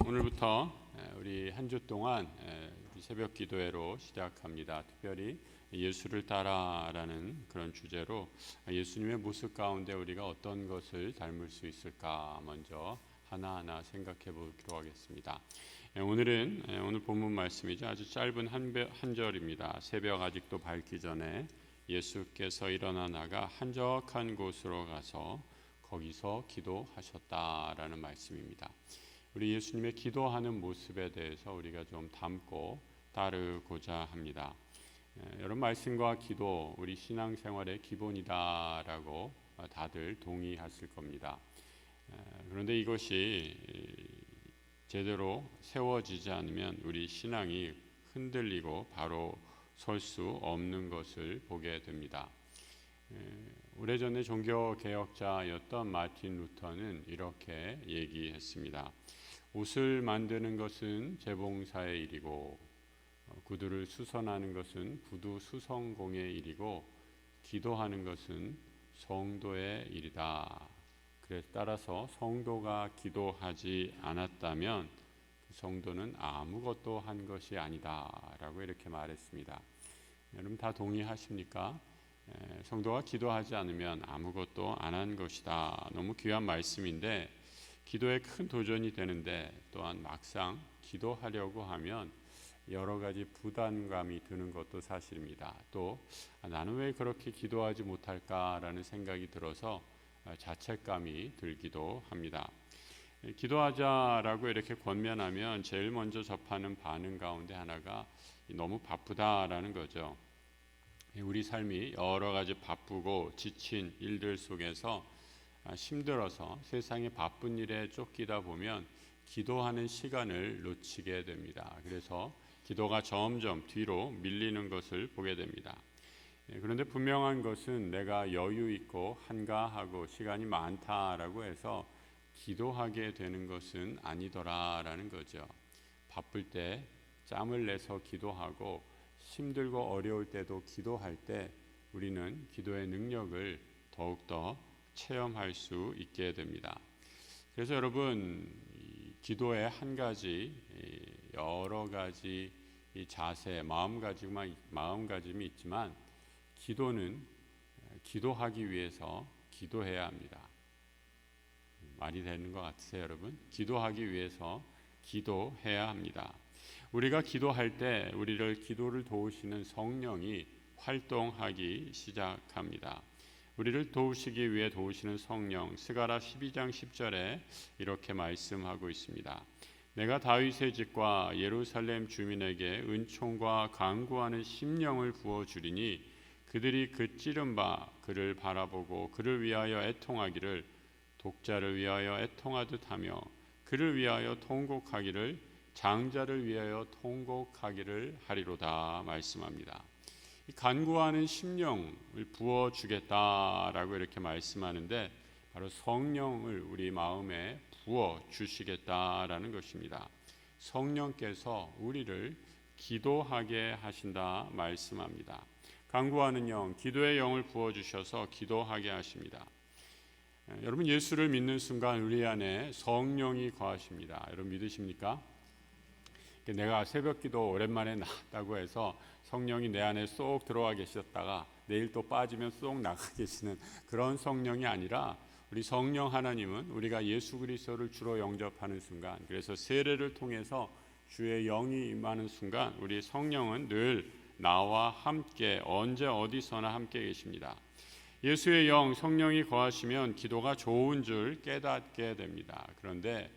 오늘부터 우리 한 주 동안 새벽 기도회로 시작합니다. 특별히 예수를 따라라는 그런 주제로 예수님의 모습 가운데 우리가 어떤 것을 닮을 수 있을까 먼저 하나하나 생각해 보기로 하겠습니다. 오늘 본문 말씀이죠. 아주 짧은 한 절입니다. 새벽 아직도 밝기 전에 예수께서 일어나 나가 한적한 곳으로 가서 거기서 기도하셨다라는 말씀입니다. 우리 예수님의 기도하는 모습에 대해서 우리가 좀 담고 따르고자 합니다. 여러분, 말씀과 기도 우리 신앙생활의 기본이다라고 다들 동의하실 겁니다. 그런데 이것이 제대로 세워지지 않으면 우리 신앙이 흔들리고 바로 설 수 없는 것을 보게 됩니다. 오래전에 종교개혁자였던 마틴 루터는 이렇게 얘기했습니다. 옷을 만드는 것은 재봉사의 일이고 구두를 수선하는 것은 구두 수선공의 일이고 기도하는 것은 성도의 일이다. 그래서 따라서 성도가 기도하지 않았다면 성도는 아무것도 한 것이 아니다 라고 이렇게 말했습니다. 여러분 다 동의하십니까? 성도가 기도하지 않으면 아무것도 안 한 것이다. 너무 귀한 말씀인데 기도에 큰 도전이 되는데 또한 막상 기도하려고 하면 여러 가지 부담감이 드는 것도 사실입니다. 또 나는 왜 그렇게 기도하지 못할까라는 생각이 들어서 자책감이 들기도 합니다. 기도하자라고 이렇게 권면하면 제일 먼저 접하는 반응 가운데 하나가 너무 바쁘다라는 거죠. 우리 삶이 여러 가지 바쁘고 지친 일들 속에서 힘들어서 세상의 바쁜 일에 쫓기다 보면 기도하는 시간을 놓치게 됩니다. 그래서 기도가 점점 뒤로 밀리는 것을 보게 됩니다. 그런데 분명한 것은 내가 여유 있고 한가하고 시간이 많다라고 해서 기도하게 되는 것은 아니더라라는 거죠. 바쁠 때 짬을 내서 기도하고 힘들고 어려울 때도 기도할 때 우리는 기도의 능력을 더욱더 체험할 수 있게 됩니다. 그래서 여러분, 기도의 한 가지 여러 가지 자세, 마음가짐이 있지만 기도는 기도하기 위해서 기도해야 합니다. 말이 되는 것 같으세요, 여러분? 기도하기 위해서 기도해야 합니다. 우리가 기도할 때 우리를 기도를 도우시는 성령이 활동하기 시작합니다. 우리를 도우시기 위해 도우시는 성령, 스가랴 12장 10절에 이렇게 말씀하고 있습니다. 내가 다윗의 집과 예루살렘 주민에게 은총과 간구하는 심령을 부어주리니 그들이 그 찌른 바 그를 바라보고 그를 위하여 애통하기를 독자를 위하여 애통하듯 하며 그를 위하여 통곡하기를 장자를 위하여 통곡하기를 하리로다 말씀합니다. 간구하는 심령을 부어주겠다라고 이렇게 말씀하는데 바로 성령을 우리 마음에 부어주시겠다라는 것입니다. 성령께서 우리를 기도하게 하신다 말씀합니다. 간구하는 영, 기도의 영을 부어주셔서 기도하게 하십니다. 여러분, 예수를 믿는 순간 우리 안에 성령이 거하십니다. 여러분 믿으십니까? 내가 새벽 기도 오랜만에 나왔다고 해서 성령이 내 안에 쏙 들어와 계셨다가 내일 또 빠지면 쏙 나가 계시는 그런 성령이 아니라 우리 성령 하나님은 우리가 예수 그리스도를 주로 영접하는 순간, 그래서 세례를 통해서 주의 영이 임하는 순간 우리 성령은 늘 나와 함께 언제 어디서나 함께 계십니다. 예수의 영, 성령이 거하시면 기도가 좋은 줄 깨닫게 됩니다. 그런데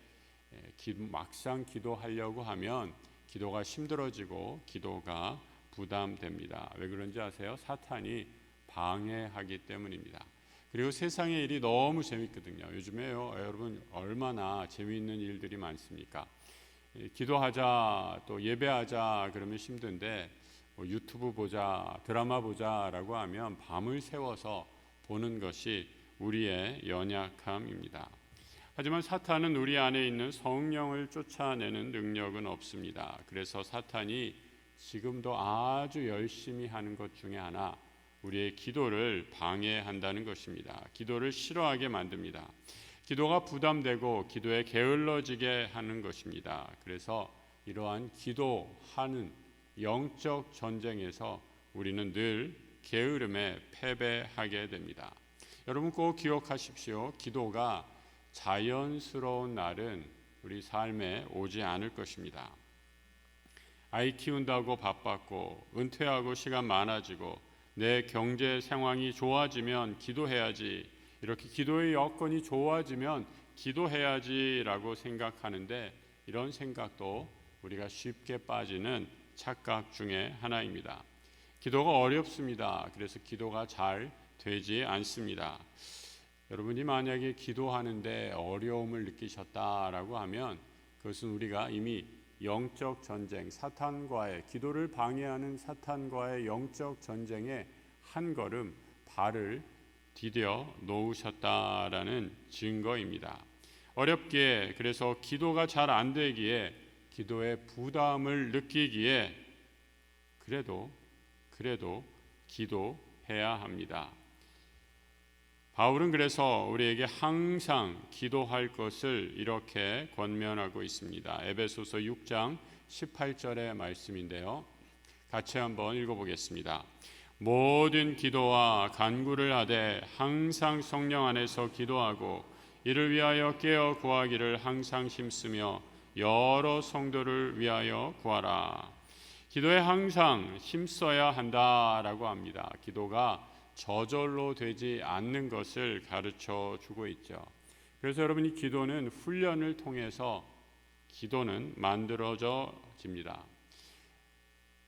막상 기도하려고 하면 기도가 힘들어지고 기도가 부담됩니다. 왜 그런지 아세요? 사탄이 방해하기 때문입니다. 그리고 세상의 일이 너무 재밌거든요. 요즘에요, 여러분 얼마나 재미있는 일들이 많습니까? 기도하자, 또 예배하자 그러면 힘든데 유튜브 보자, 드라마 보자라고 하면 밤을 새워서 보는 것이 우리의 연약함입니다. 하지만 사탄은 우리 안에 있는 성령을 쫓아내는 능력은 없습니다. 그래서 사탄이 지금도 아주 열심히 하는 것 중에 하나, 우리의 기도를 방해한다는 것입니다. 기도를 싫어하게 만듭니다. 기도가 부담되고 기도에 게을러지게 하는 것입니다. 그래서 이러한 기도하는 영적 전쟁에서 우리는 늘 게으름에 패배하게 됩니다. 여러분 꼭 기억하십시오. 기도가 자연스러운 날은 우리 삶에 오지 않을 것입니다. 아이 키운다고 바빴고 은퇴하고 시간 많아지고 내 경제 상황이 좋아지면 기도해야지, 이렇게 기도의 여건이 좋아지면 기도해야지라고 생각하는데, 이런 생각도 우리가 쉽게 빠지는 착각 중에 하나입니다. 기도가 어렵습니다. 그래서 기도가 잘 되지 않습니다. 여러분이 만약에 기도하는데 어려움을 느끼셨다라고 하면 그것은 우리가 이미 영적 전쟁, 사탄과의, 기도를 방해하는 사탄과의 영적 전쟁에 한 걸음 발을 디뎌 놓으셨다라는 증거입니다. 어렵기에, 그래서 기도가 잘 안 되기에, 기도의 부담을 느끼기에 그래도 기도해야 합니다. 바울은 그래서 우리에게 항상 기도할 것을 이렇게 권면하고 있습니다. 에베소서 6장 18절의 말씀인데요. 같이 한번 읽어보겠습니다. 모든 기도와 간구를 하되 항상 성령 안에서 기도하고 이를 위하여 깨어 구하기를 항상 힘쓰며 여러 성도를 위하여 구하라. 기도에 항상 힘써야 한다라고 합니다. 기도가 저절로 되지 않는 것을 가르쳐 주고 있죠. 그래서 여러분이 기도는 훈련을 통해서 기도는 만들어집니다.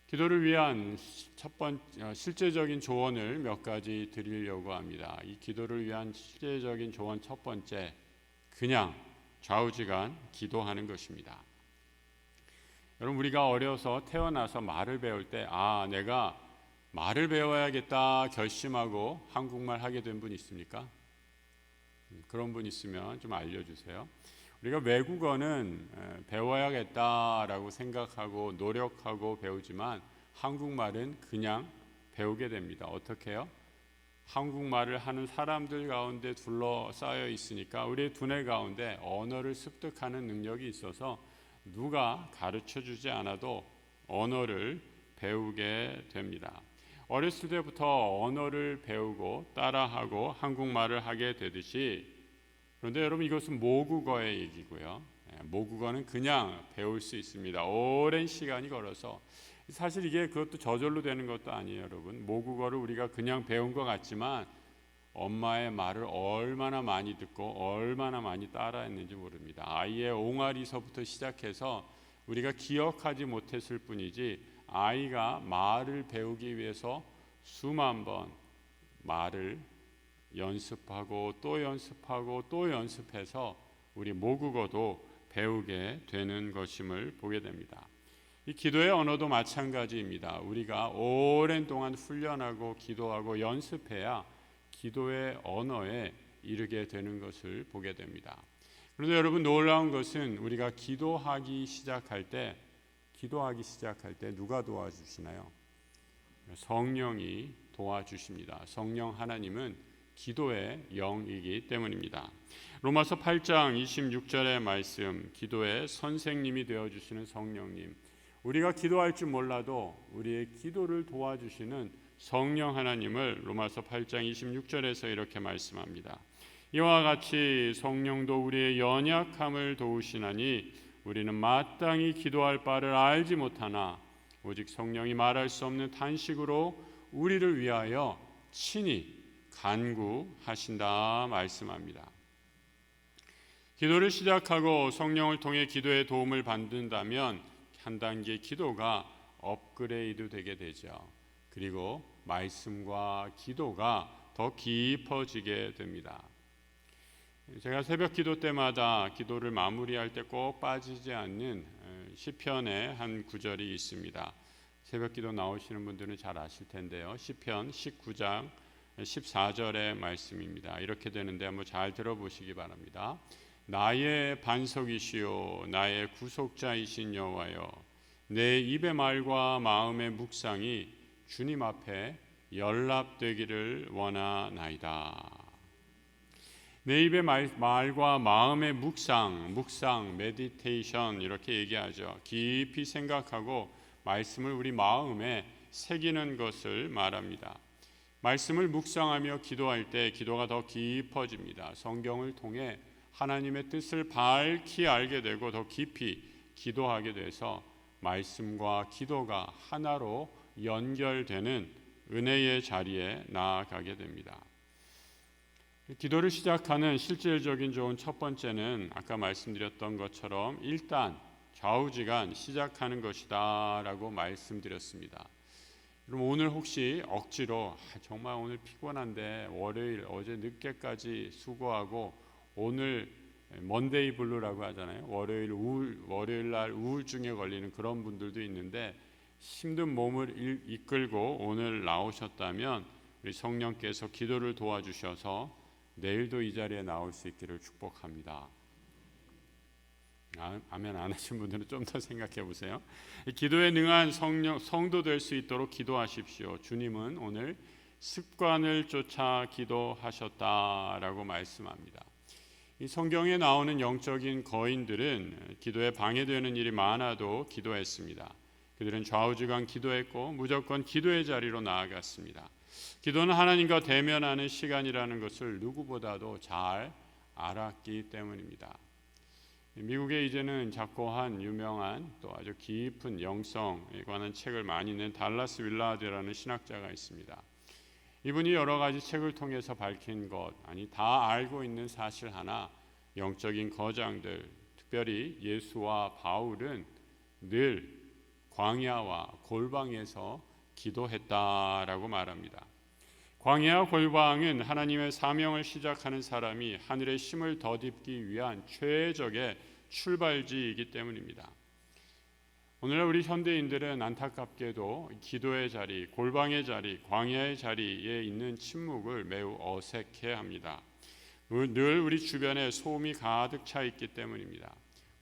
기도를 위한 첫 번째 실제적인 조언을 몇 가지 드리려고 합니다. 이 기도를 위한 실제적인 조언 첫 번째, 그냥 좌우지간 기도하는 것입니다. 여러분, 우리가 어려서 태어나서 말을 배울 때 내가 말을 배워야겠다 결심하고 한국말 하게 된 분 있습니까? 그런 분 있으면 좀 알려주세요. 우리가 외국어는 배워야겠다라고 생각하고 노력하고 배우지만 한국말은 그냥 배우게 됩니다. 어떻게 해요? 한국말을 하는 사람들 가운데 둘러싸여 있으니까 우리의 두뇌 가운데 언어를 습득하는 능력이 있어서 누가 가르쳐주지 않아도 언어를 배우게 됩니다. 어렸을 때부터 언어를 배우고 따라하고 한국말을 하게 되듯이, 그런데 여러분 이것은 모국어의 얘기고요. 모국어는 그냥 배울 수 있습니다. 오랜 시간이 걸어서. 사실 이게 그것도 저절로 되는 것도 아니에요, 여러분. 모국어를 우리가 그냥 배운 것 같지만 엄마의 말을 얼마나 많이 듣고 얼마나 많이 따라했는지 모릅니다. 아이의 옹알이서부터 시작해서 우리가 기억하지 못했을 뿐이지, 아이가 말을 배우기 위해서 수만 번 말을 연습하고 또 연습하고 또 연습해서 우리 모국어도 배우게 되는 것임을 보게 됩니다. 이 기도의 언어도 마찬가지입니다. 우리가 오랜 동안 훈련하고 기도하고 연습해야 기도의 언어에 이르게 되는 것을 보게 됩니다. 그런데 여러분, 놀라운 것은 우리가 기도하기 시작할 때 누가 도와주시나요? 성령이 도와주십니다. 성령 하나님은 기도의 영이기 때문입니다. 로마서 8장 26절의 말씀, 기도의 선생님이 되어주시는 성령님, 우리가 기도할 줄 몰라도 우리의 기도를 도와주시는 성령 하나님을 로마서 8장 26절에서 이렇게 말씀합니다. 이와 같이 성령도 우리의 연약함을 도우시나니 우리는 마땅히 기도할 바를 알지 못하나 오직 성령이 말할 수 없는 탄식으로 우리를 위하여 친히 간구하신다 말씀합니다. 기도를 시작하고 성령을 통해 기도의 도움을 받는다면 한 단계 기도가 업그레이드 되게 되죠. 그리고 말씀과 기도가 더 깊어지게 됩니다. 제가 새벽 기도 때마다 기도를 마무리할 때 꼭 빠지지 않는 시편의 한 구절이 있습니다. 새벽 기도 나오시는 분들은 잘 아실 텐데요. 시편 19장 14절의 말씀입니다. 이렇게 되는데 한번 잘 들어보시기 바랍니다. 나의 반석이시요 나의 구속자이신 여호와여, 내 입의 말과 마음의 묵상이 주님 앞에 연락되기를 원하나이다. 내 입의 말과 마음의 묵상, 메디테이션 이렇게 얘기하죠. 깊이 생각하고 말씀을 우리 마음에 새기는 것을 말합니다. 말씀을 묵상하며 기도할 때 기도가 더 깊어집니다. 성경을 통해 하나님의 뜻을 밝히 알게 되고 더 깊이 기도하게 돼서 말씀과 기도가 하나로 연결되는 은혜의 자리에 나아가게 됩니다. 기도를 시작하는 실질적인 좋은 첫 번째는 아까 말씀드렸던 것처럼 일단 좌우지간 시작하는 것이다 라고 말씀드렸습니다. 그럼 오늘 혹시 억지로 정말 오늘 피곤한데 월요일 어제 늦게까지 수고하고 오늘 먼데이 블루라고 하잖아요. 월요일 날 우울증에 걸리는 그런 분들도 있는데 힘든 몸을 이끌고 오늘 나오셨다면 우리 성령께서 기도를 도와주셔서 내일도 이 자리에 나올 수 있기를 축복합니다. 아멘 안 하신 분들은 좀 더 생각해 보세요. 기도에 능한 성도 될 수 있도록 기도하십시오. 주님은 오늘 습관을 쫓아 기도하셨다라고 말씀합니다. 이 성경에 나오는 영적인 거인들은 기도에 방해되는 일이 많아도 기도했습니다. 그들은 좌우지간 기도했고 무조건 기도의 자리로 나아갔습니다. 기도는 하나님과 대면하는 시간이라는 것을 누구보다도 잘 알았기 때문입니다. 미국에 이제는 작고 한 유명한 또 아주 깊은 영성에 관한 책을 많이 낸 달라스 윌라드라는 신학자가 있습니다. 이분이 여러 가지 책을 통해서 밝힌 것, 다 알고 있는 사실 하나, 영적인 거장들, 특별히 예수와 바울은 늘 광야와 골방에서 기도했다라고 말합니다. 광야와 골방은 하나님의 사명을 시작하는 사람이 하늘의 힘을 덧입기 위한 최적의 출발지이기 때문입니다. 오늘날 우리 현대인들은 안타깝게도 기도의 자리, 골방의 자리, 광야의 자리에 있는 침묵을 매우 어색해합니다. 늘 우리 주변에 소음이 가득 차 있기 때문입니다.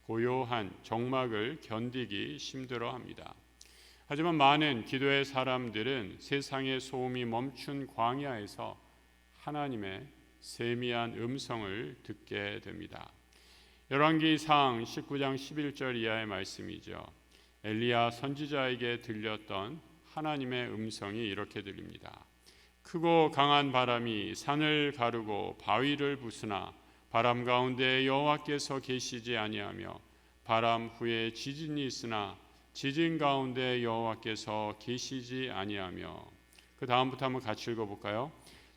고요한 정막을 견디기 힘들어합니다. 하지만 많은 기도의 사람들은 세상의 소음이 멈춘 광야에서 하나님의 세미한 음성을 듣게 됩니다. 열왕기상 19장 11절 이하의 말씀이죠. 엘리야 선지자에게 들렸던 하나님의 음성이 이렇게 들립니다. 크고 강한 바람이 산을 가르고 바위를 부수나 바람 가운데 여호와께서 계시지 아니하며 바람 후에 지진이 있으나 지진 가운데 여호와께서 계시지 아니하며 그 다음부터 한번 같이 읽어볼까요?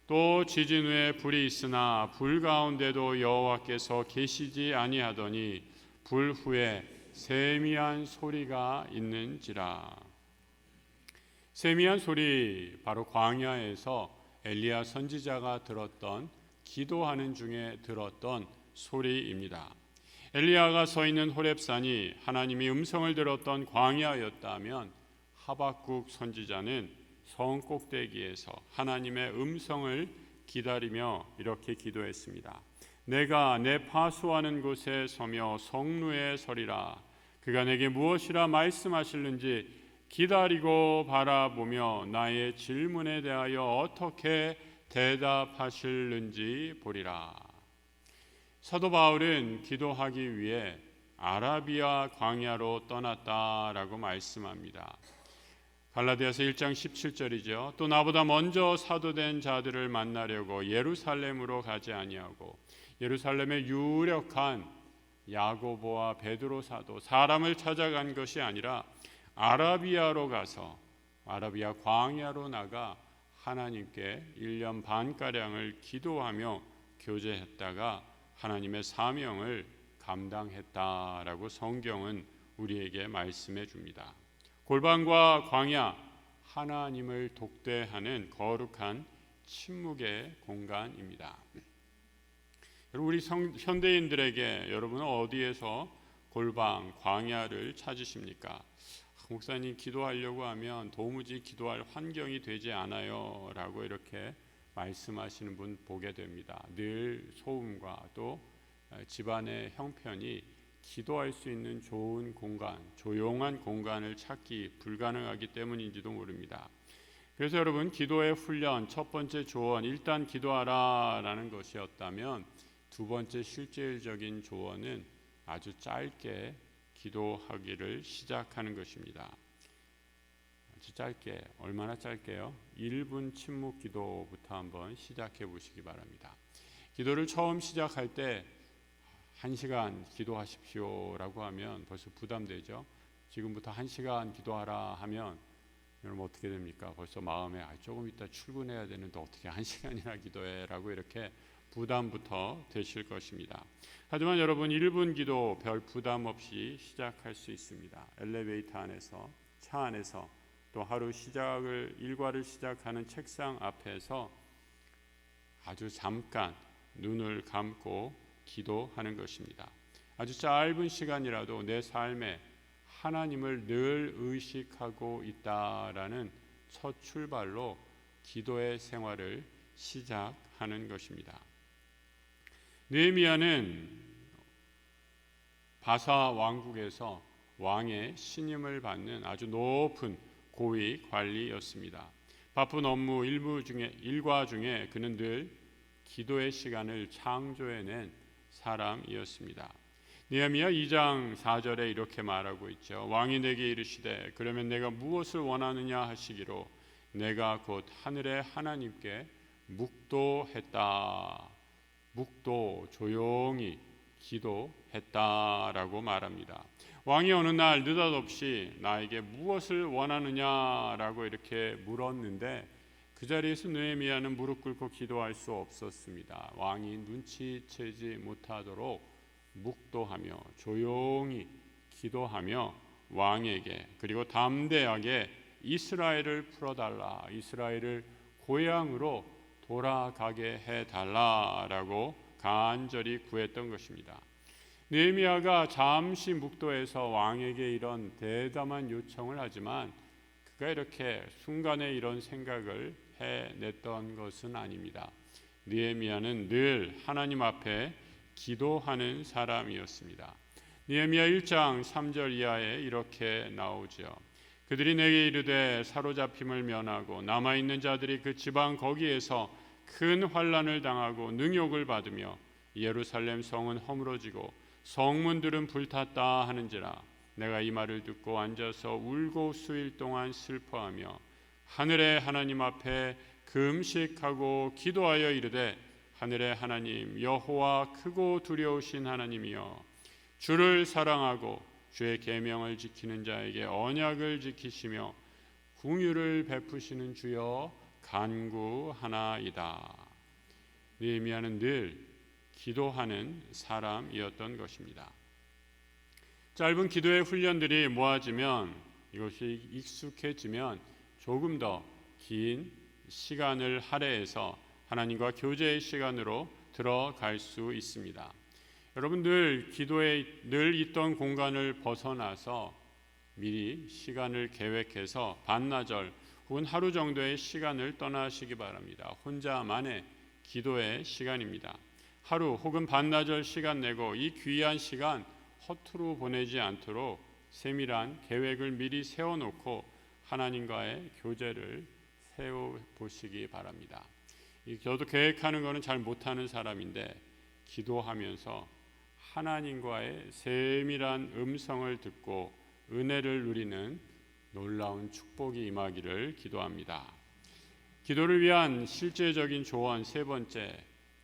또 지진 후에 불이 있으나 불 가운데도 여호와께서 계시지 아니하더니 불 후에 세미한 소리가 있는지라. 세미한 소리, 바로 광야에서 엘리야 선지자가 들었던, 기도하는 중에 들었던 소리입니다. 엘리야가 서 있는 호렙산이 하나님이 음성을 들었던 광야였다면 하박국 선지자는 성 꼭대기에서 하나님의 음성을 기다리며 이렇게 기도했습니다. 내가 내 파수하는 곳에 서며 성루에 서리라. 그가 내게 무엇이라 말씀하실는지 기다리고 바라보며 나의 질문에 대하여 어떻게 대답하실는지 보리라. 사도 바울은 기도하기 위해 아라비아 광야로 떠났다라고 말씀합니다. 갈라디아서 1장 17절이죠. 또 나보다 먼저 사도된 자들을 만나려고 예루살렘으로 가지 아니하고 예루살렘의 유력한 야고보와 베드로 사도 사람을 찾아간 것이 아니라 아라비아로 가서 아라비아 광야로 나가 하나님께 1년 반가량을 기도하며 교제했다가 하나님의 사명을 감당했다라고 성경은 우리에게 말씀해 줍니다. 골방과 광야, 하나님을 독대하는 거룩한 침묵의 공간입니다. 여러분, 우리 현대인들에게 여러분은 어디에서 골방, 광야를 찾으십니까? 목사님, 기도하려고 하면 도무지 기도할 환경이 되지 않아요 라고 이렇게 말씀하시는 분 보게 됩니다. 늘 소음과 또 집안의 형편이 기도할 수 있는 좋은 공간, 조용한 공간을 찾기 불가능하기 때문인지도 모릅니다. 그래서 여러분, 기도의 훈련 첫 번째 조언, 일단 기도하라 라는 것이었다면 두 번째 실질적인 조언은 아주 짧게 기도하기를 시작하는 것입니다. 아주 짧게, 얼마나 짧게요? 1분 침묵 기도부터 한번 시작해 보시기 바랍니다. 기도를 처음 시작할 때 1시간 기도하십시오라고 하면 벌써 부담되죠. 지금부터 1시간 기도하라 하면 여러분 어떻게 됩니까? 벌써 마음에 조금 이따 출근해야 되는데 어떻게 1시간이나 기도해라고 이렇게 부담부터 되실 것입니다. 하지만 여러분 1분 기도 별 부담 없이 시작할 수 있습니다. 엘리베이터 안에서, 차 안에서, 또 하루 일과를 시작하는 책상 앞에서 아주 잠깐 눈을 감고 기도하는 것입니다. 아주 짧은 시간이라도 내 삶에 하나님을 늘 의식하고 있다라는 첫 출발로 기도의 생활을 시작하는 것입니다. 느헤미야는 바사 왕국에서 왕의 신임을 받는 아주 높은 고위 관리였습니다. 바쁜 업무 일과 중에 그는 늘 기도의 시간을 창조해낸 사람이었습니다. 느헤미야 2장 4절에 이렇게 말하고 있죠. 왕이 내게 이르시되 그러면 내가 무엇을 원하느냐 하시기로 내가 곧 하늘의 하나님께 묵도했다. 묵도, 조용히 기도했다라고 말합니다. 왕이 어느 날 느닷없이 나에게 무엇을 원하느냐라고 이렇게 물었는데 그 자리에서 느헤미야는 무릎 꿇고 기도할 수 없었습니다. 왕이 눈치채지 못하도록 묵도하며 조용히 기도하며 왕에게 그리고 담대하게 이스라엘을 풀어달라, 이스라엘을 고향으로 돌아가게 해달라라고 간절히 구했던 것입니다. 느헤미야가 잠시 묵도해서 왕에게 이런 대담한 요청을 하지만 그가 이렇게 순간에 이런 생각을 해냈던 것은 아닙니다. 느헤미야는 늘 하나님 앞에 기도하는 사람이었습니다. 느헤미야 1장 3절 이하에 이렇게 나오죠. 그들이 내게 이르되 사로잡힘을 면하고 남아있는 자들이 그 지방 거기에서 큰 환난을 당하고 능욕을 받으며 예루살렘 성은 허물어지고 성문들은 불탔다 하는지라 내가 이 말을 듣고 앉아서 울고 수일 동안 슬퍼하며 하늘의 하나님 앞에 금식하고 기도하여 이르되 하늘의 하나님 여호와 크고 두려우신 하나님이여 주를 사랑하고 주의 계명을 지키는 자에게 언약을 지키시며 긍휼을 베푸시는 주여 간구하나이다. 느헤미야는 늘 기도하는 사람이었던 것입니다. 짧은 기도의 훈련들이 모아지면 이것이 익숙해지면 조금 더 긴 시간을 할애해서 하나님과 교제의 시간으로 들어갈 수 있습니다. 여러분 늘 기도에 늘 있던 공간을 벗어나서 미리 시간을 계획해서 반나절 혹은 하루 정도의 시간을 떠나시기 바랍니다. 혼자만의 기도의 시간입니다. 하루 혹은 반나절 시간 내고 이 귀한 시간 허투루 보내지 않도록 세밀한 계획을 미리 세워놓고 하나님과의 교제를 세워보시기 바랍니다. 저도 계획하는 것은 잘 못하는 사람인데 기도하면서 하나님과의 세밀한 음성을 듣고 은혜를 누리는 놀라운 축복이 임하기를 기도합니다. 기도를 위한 실제적인 조언 세 번째,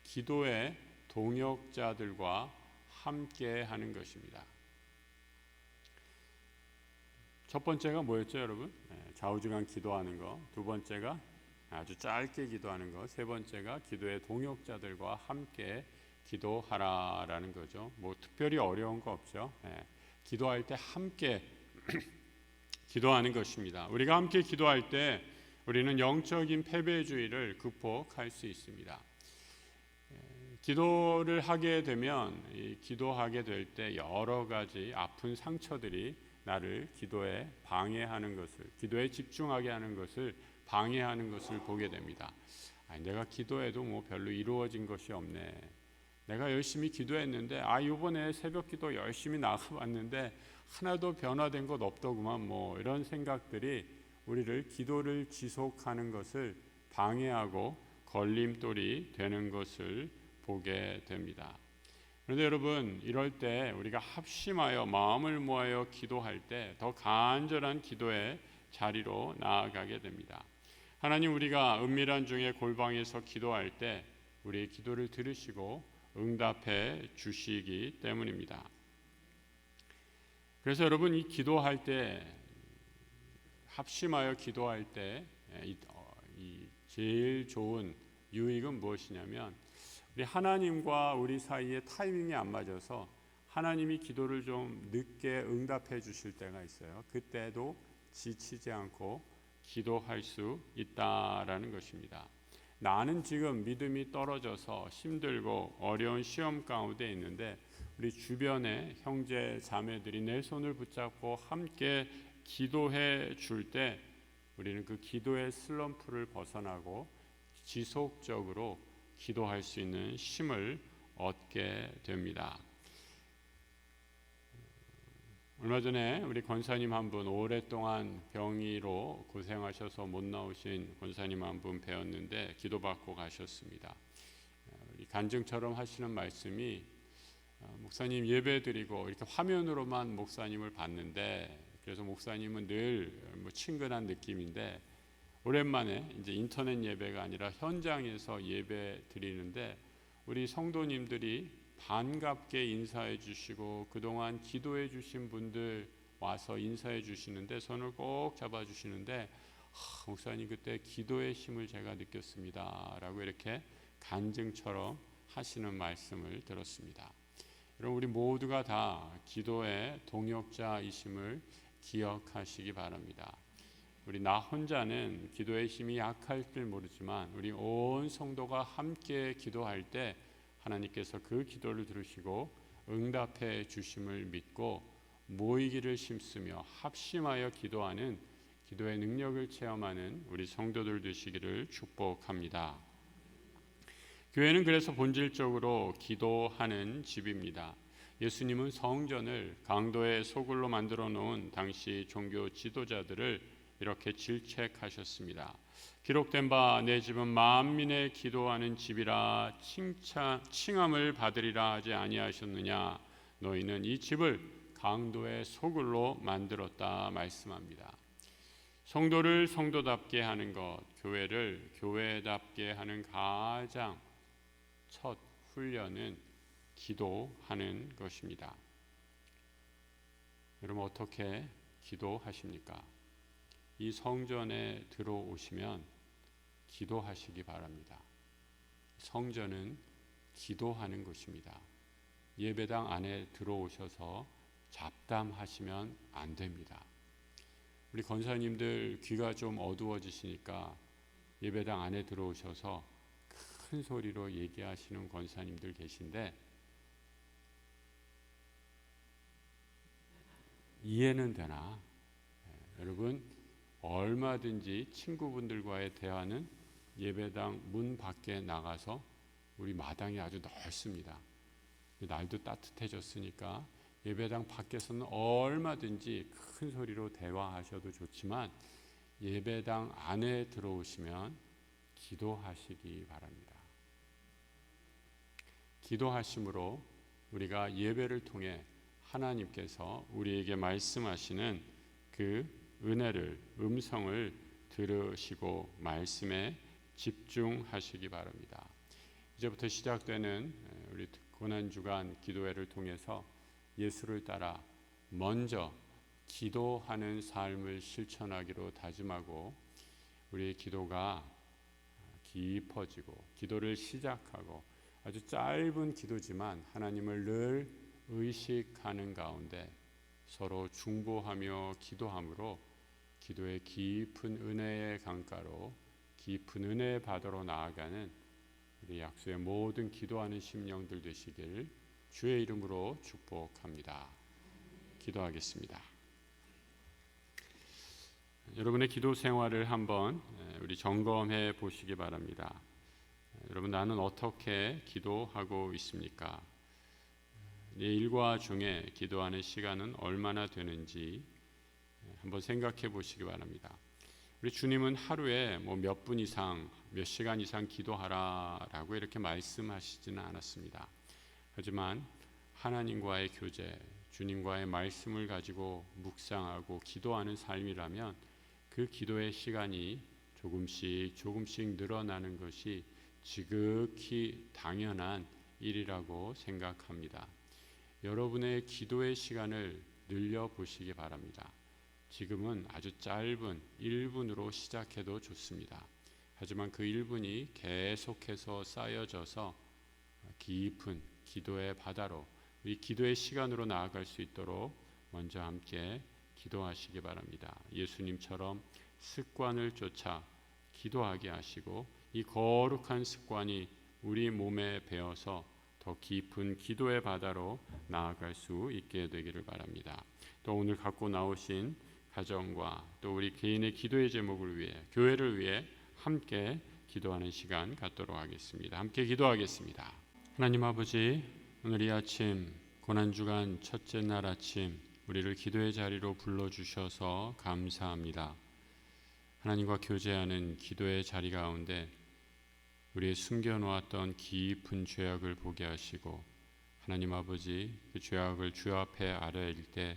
기도의 동역자들과 함께 하는 것입니다. 첫 번째가 뭐였죠, 여러분? 좌우지간 기도하는 거. 두 번째가 아주 짧게 기도하는 거. 세 번째가 기도의 동역자들과 함께 기도하라라는 거죠. 뭐 특별히 어려운 거 없죠. 기도할 때 함께 기도하는 것입니다. 우리가 함께 기도할 때 우리는 영적인 패배주의를 극복할 수 있습니다. 기도를 하게 되면 기도하게 될 때 여러 가지 아픈 상처들이 나를 기도에 방해하는 것을, 기도에 집중하게 하는 것을 방해하는 것을 보게 됩니다. 내가 기도해도 뭐 별로 이루어진 것이 없네. 내가 열심히 기도했는데 이번에 새벽기도 열심히 나가봤는데 하나도 변화된 것 없더구만, 뭐 이런 생각들이 우리를 기도를 지속하는 것을 방해하고 걸림돌이 되는 것을 보게 됩니다. 그런데 여러분, 이럴 때 우리가 합심하여 마음을 모아여 기도할 때 더 간절한 기도의 자리로 나아가게 됩니다. 하나님, 우리가 은밀한 중에 골방에서 기도할 때 우리의 기도를 들으시고 응답해 주시기 때문입니다. 그래서 여러분, 이 기도할 때, 합심하여 기도할 때 이 제일 좋은 유익은 무엇이냐면, 우리 하나님과 우리 사이에 타이밍이 안 맞아서 하나님이 기도를 좀 늦게 응답해 주실 때가 있어요. 그때도 지치지 않고 기도할 수 있다라는 것입니다. 나는 지금 믿음이 떨어져서 힘들고 어려운 시험 가운데 있는데 우리 주변의 형제 자매들이 내 손을 붙잡고 함께 기도해 줄 때 우리는 그 기도의 슬럼프를 벗어나고 지속적으로 기도할 수 있는 힘을 얻게 됩니다. 얼마 전에 우리 권사님 한 분, 오랫동안 병이로 고생하셔서 못 나오신 권사님 한 분 뵈었는데 기도받고 가셨습니다. 간증처럼 하시는 말씀이, 목사님 예배드리고 이렇게 화면으로만 목사님을 봤는데, 그래서 목사님은 늘 친근한 느낌인데 오랜만에 이제 인터넷 예배가 아니라 현장에서 예배 드리는데 우리 성도님들이 반갑게 인사해 주시고 그동안 기도해 주신 분들 와서 인사해 주시는데 손을 꼭 잡아 주시는데, 목사님 그때 기도의 힘을 제가 느꼈습니다 라고 이렇게 간증처럼 하시는 말씀을 들었습니다. 여러분, 우리 모두가 다 기도의 동역자이심을 기억하시기 바랍니다. 우리 나 혼자는 기도의 힘이 약할 줄 모르지만 우리 온 성도가 함께 기도할 때 하나님께서 그 기도를 들으시고 응답해 주심을 믿고 모이기를 힘쓰며 합심하여 기도하는 기도의 능력을 체험하는 우리 성도들 되시기를 축복합니다. 교회는 그래서 본질적으로 기도하는 집입니다. 예수님은 성전을 강도의 소굴로 만들어 놓은 당시 종교 지도자들을 이렇게 질책하셨습니다. 기록된 바 내 집은 만민의 기도하는 집이라 칭함을 받으리라 하지 아니하셨느냐. 너희는 이 집을 강도의 소굴로 만들었다 말씀합니다. 성도를 성도답게 하는 것, 교회를 교회답게 하는 가장 첫 훈련은 기도하는 것입니다. 여러분, 어떻게 기도하십니까? 이 성전에 들어오시면 기도하시기 바랍니다. 성전은 기도하는 곳입니다. 예배당 안에 들어오셔서 잡담하시면 안 됩니다. 우리 권사님들 귀가 좀 어두워지시니까 예배당 안에 들어오셔서 큰 소리로 얘기하시는 권사님들 계신데 이해는 되나? 여러분, 얼마든지 친구분들과의 대화는 예배당 문 밖에 나가서 우리 마당이 아주 넓습니다. 날도 따뜻해졌으니까 예배당 밖에서는 얼마든지 큰 소리로 대화하셔도 좋지만 예배당 안에 들어오시면 기도하시기 바랍니다. 기도하심으로 우리가 예배를 통해 하나님께서 우리에게 말씀하시는 그 은혜를, 음성을 들으시고 말씀에 집중하시기 바랍니다. 이제부터 시작되는 우리 고난주간 기도회를 통해서 예수를 따라 먼저 기도하는 삶을 실천하기로 다짐하고 우리의 기도가 깊어지고 기도를 시작하고 아주 짧은 기도지만 하나님을 늘 의식하는 가운데 서로 중보하며 기도함으로 기도의 깊은 은혜의 강가로 깊은 은혜의 바다로 나아가는 우리 약수의 모든 기도하는 심령들 되시길 주의 이름으로 축복합니다. 기도하겠습니다. 여러분의 기도 생활을 한번 우리 점검해 보시기 바랍니다. 여러분, 나는 어떻게 기도하고 있습니까? 내 일과 중에 기도하는 시간은 얼마나 되는지 한번 생각해 보시기 바랍니다. 우리 주님은 하루에 몇 분 이상, 몇 시간 이상 기도하라라고 이렇게 말씀하시지는 않았습니다. 하지만 하나님과의 교제, 주님과의 말씀을 가지고 묵상하고 기도하는 삶이라면 그 기도의 시간이 조금씩 늘어나는 것이 지극히 당연한 일이라고 생각합니다. 여러분의 기도의 시간을 늘려보시기 바랍니다. 지금은 아주 짧은 1분으로 시작해도 좋습니다. 하지만 그 1분이 계속해서 쌓여져서 깊은 기도의 바다로, 이 기도의 시간으로 나아갈 수 있도록 먼저 함께 기도하시기 바랍니다. 예수님처럼 습관을 쫓아 기도하게 하시고 이 거룩한 습관이 우리 몸에 배어서 더 깊은 기도의 바다로 나아갈 수 있게 되기를 바랍니다. 또 오늘 갖고 나오신 가정과 또 우리 개인의 기도의 제목을 위해, 교회를 위해 함께 기도하는 시간 갖도록 하겠습니다. 함께 기도하겠습니다. 하나님 아버지, 오늘 이 아침 고난주간 첫째 날 아침 우리를 기도의 자리로 불러주셔서 감사합니다. 하나님과 교제하는 기도의 자리 가운데 우리의 숨겨놓았던 깊은 죄악을 보게 하시고, 하나님 아버지, 그 죄악을 주 앞에 아뢰일 때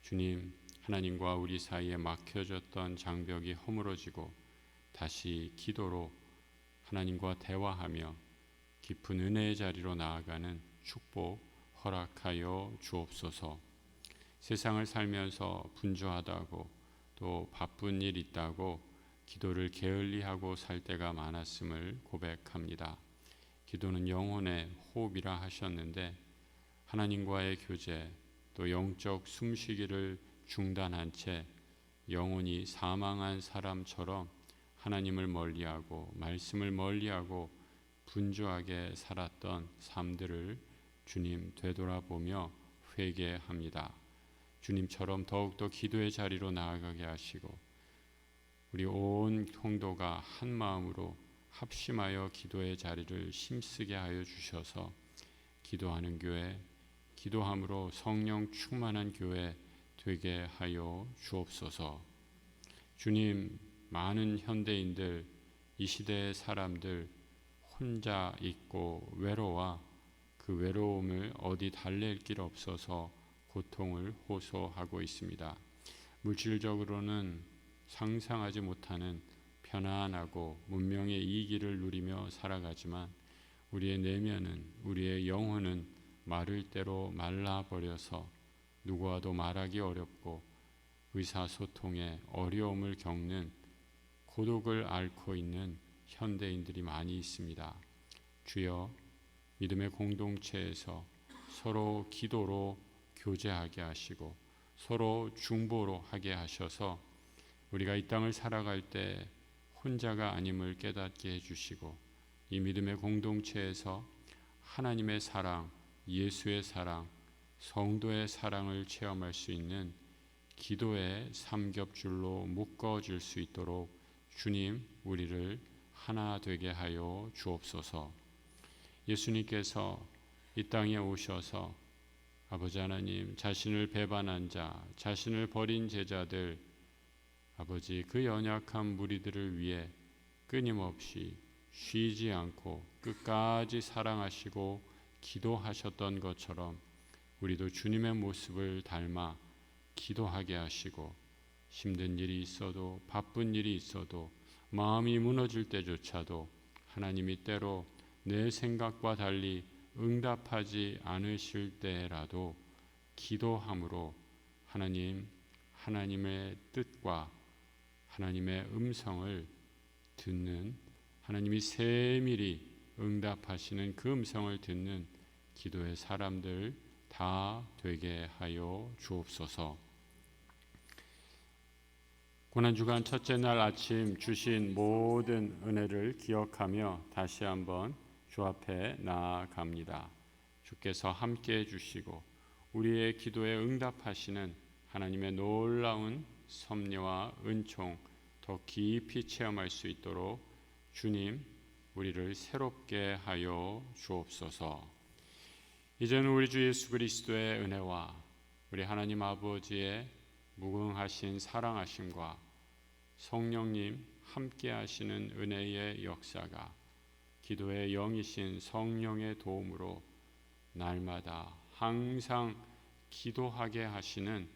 주님, 하나님과 우리 사이에 막혀졌던 장벽이 허물어지고 다시 기도로 하나님과 대화하며 깊은 은혜의 자리로 나아가는 축복 허락하여 주옵소서. 세상을 살면서 분주하다고 또 바쁜 일 있다고 기도를 게을리하고 살 때가 많았음을 고백합니다. 기도는 영혼의 호흡이라 하셨는데 하나님과의 교제 또 영적 숨쉬기를 중단한 채 영혼이 사망한 사람처럼 하나님을 멀리하고 말씀을 멀리하고 분주하게 살았던 삶들을 주님 되돌아보며 회개합니다. 주님처럼 더욱더 기도의 자리로 나아가게 하시고 우리 온 통도가 한 마음으로 합심하여 기도의 자리를 힘쓰게 하여 주셔서 기도하는 교회, 기도함으로 성령 충만한 교회 되게 하여 주옵소서. 주님, 많은 현대인들, 이 시대의 사람들 혼자 있고 외로워 그 외로움을 어디 달랠 길 없어서 고통을 호소하고 있습니다. 물질적으로는 상상하지 못하는 편안하고 문명의 이기를 누리며 살아가지만 우리의 내면은, 우리의 영혼은 마를 대로 말라버려서 누구와도 말하기 어렵고 의사소통에 어려움을 겪는 고독을 앓고 있는 현대인들이 많이 있습니다. 주여, 믿음의 공동체에서 서로 기도로 교제하게 하시고 서로 중보로 하게 하셔서 우리가 이 땅을 살아갈 때 혼자가 아님을 깨닫게 해주시고 이 믿음의 공동체에서 하나님의 사랑, 예수의 사랑, 성도의 사랑을 체험할 수 있는 기도의 삼겹줄로 묶어질 수 있도록 주님, 우리를 하나 되게 하여 주옵소서. 예수님께서 이 땅에 오셔서 아버지 하나님, 자신을 배반한 자, 자신을 버린 제자들, 아버지 그 연약한 무리들을 위해 끊임없이 쉬지 않고 끝까지 사랑하시고 기도하셨던 것처럼 우리도 주님의 모습을 닮아 기도하게 하시고 힘든 일이 있어도 바쁜 일이 있어도 마음이 무너질 때조차도 하나님이 때로 내 생각과 달리 응답하지 않으실 때라도 기도함으로 하나님의 뜻과 하나님의 음성을 듣는, 하나님이 세밀히 응답하시는 그 음성을 듣는 기도의 사람들 다 되게 하여 주옵소서. 고난주간 첫째 날 아침 주신 모든 은혜를 기억하며 다시 한번 주 앞에 나아갑니다. 주께서 함께해 주시고 우리의 기도에 응답하시는 하나님의 놀라운 섭리와 은총 더 깊이 체험할 수 있도록 주님, 우리를 새롭게 하여 주옵소서. 이제는 우리 주 예수 그리스도의 은혜와 우리 하나님 아버지의 무궁하신 사랑하심과 성령님 함께 하시는 은혜의 역사가 기도의 영이신 성령의 도움으로 날마다 항상 기도하게 하시는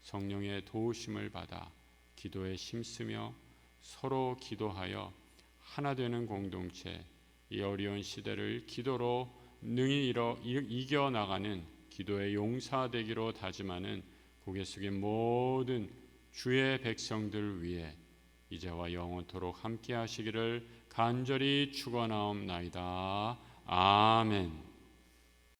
성령의 도우심을 받아 기도에 힘쓰며 서로 기도하여 하나 되는 공동체, 이 어려운 시대를 기도로 능히 이겨나가는 기도의 용사 되기로 다짐하는 고개 숙인 모든 주의 백성들 위해 이제와 영원토록 함께 하시기를 간절히 축원하옵나이다. 아멘.